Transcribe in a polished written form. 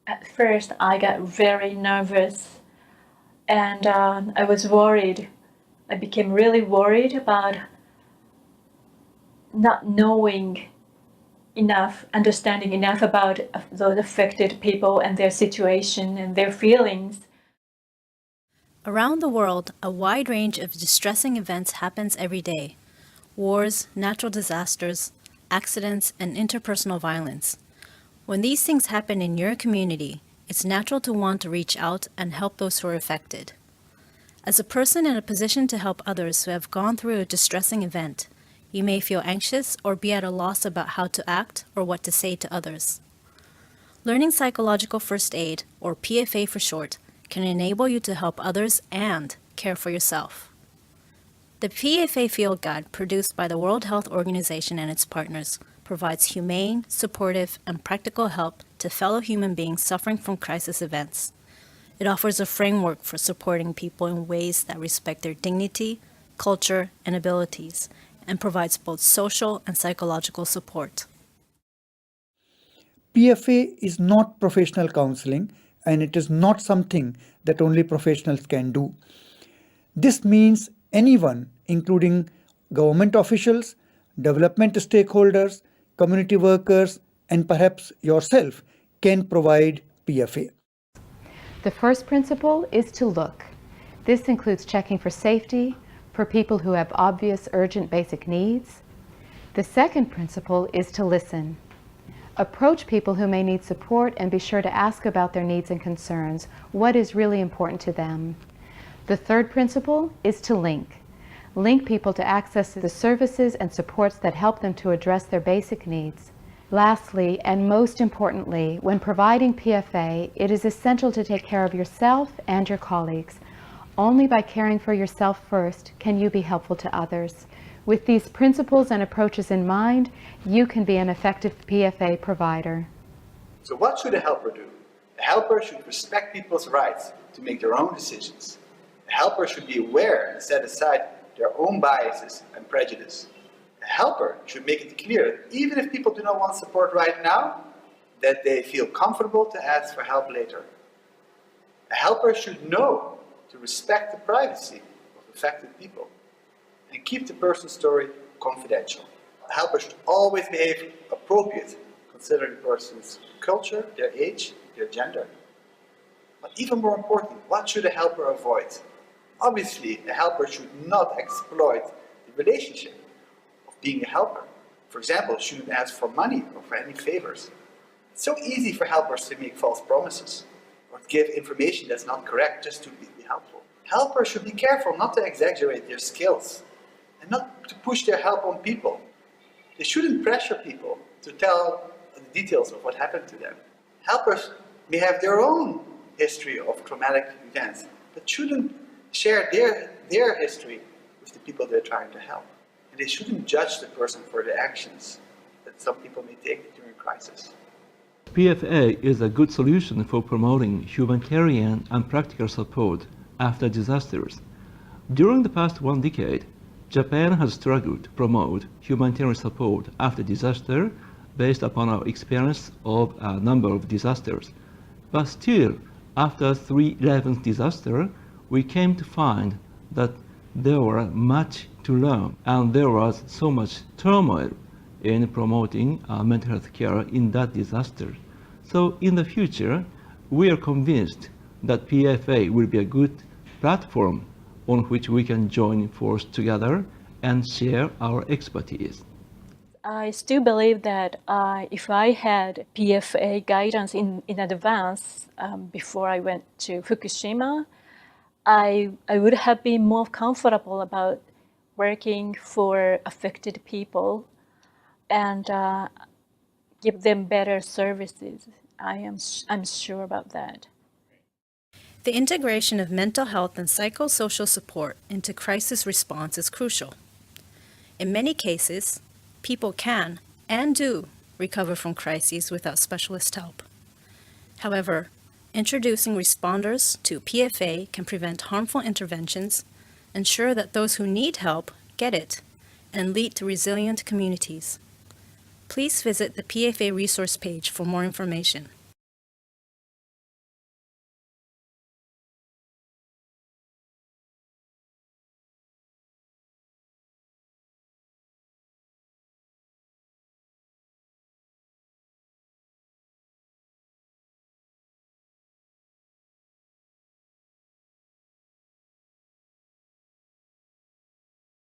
At first, I got very nervous and I was worried. I became really worried about not knowing enough, understanding enough about those affected people and their situation and their feelings. Around the world, a wide range of distressing events happens every day. Wars, natural disasters, accidents, and interpersonal violence. When these things happen in your community, it's natural to want to reach out and help those who are affected. As a person in a position to help others who have gone through a distressing event, you may feel anxious or be at a loss about how to act or what to say to others. Learning psychological first aid, or PFA for short, can enable you to help others and care for yourself. The PFA Field Guide, produced by the World Health Organization and its partners, provides humane, supportive, and practical help to fellow human beings suffering from crisis events. It offers a framework for supporting people in ways that respect their dignity, culture, and abilities, and provides both social and psychological support. PFA is not professional counseling, and it is not something that only professionals can do. This means anyone, including government officials, development stakeholders, community workers, and perhaps yourself, can provide PFA. The first principle is to look. This includes checking for safety, for people who have obvious, urgent, basic needs. The second principle is to listen. Approach people who may need support and be sure to ask about their needs and concerns, what is really important to them. The third principle is to link. Link people to access the services and supports that help them to address their basic needs. Lastly, and most importantly, when providing PFA, it is essential to take care of yourself and your colleagues. Only by caring for yourself first can you be helpful to others. With these principles and approaches in mind, you can be an effective PFA provider. So what should a helper do? A helper should respect people's rights to make their own decisions. A helper should be aware and set aside their own biases and prejudice. A helper should make it clear that even if people do not want support right now, that they feel comfortable to ask for help later. A helper should know to respect the privacy of affected people and keep the person's story confidential. A helper should always behave appropriate, considering the person's culture, their age, their gender. But even more important, what should a helper avoid? Obviously, a helper should not exploit the relationship of being a helper. For example, shouldn't ask for money or for any favors. It's so easy for helpers to make false promises or to give information that's not correct just to be helpful. Helpers should be careful not to exaggerate their skills and not to push their help on people. They shouldn't pressure people to tell the details of what happened to them. Helpers may have their own history of traumatic events, but shouldn't share their history with the people they're trying to help. And they shouldn't judge the person for the actions that some people may take during crisis. PFA is a good solution for promoting humanitarian and practical support after disasters. During the past 1 decade, Japan has struggled to promote humanitarian support after disaster based upon our experience of a number of disasters. But still, after 3/11 disaster, we came to find that there were much to learn, and there was so much turmoil in promoting mental health care in that disaster. So in the future, we are convinced that PFA will be a good platform on which we can join forces together and share our expertise. I still believe that if I had PFA guidance in advance before I went to Fukushima, I would have been more comfortable about working for affected people and give them better services. I'm sure about that. The integration of mental health and psychosocial support into crisis response is crucial. In many cases, people can and do recover from crises without specialist help. However, introducing responders to PFA can prevent harmful interventions, ensure that those who need help get it, and lead to resilient communities. Please visit the PFA resource page for more information.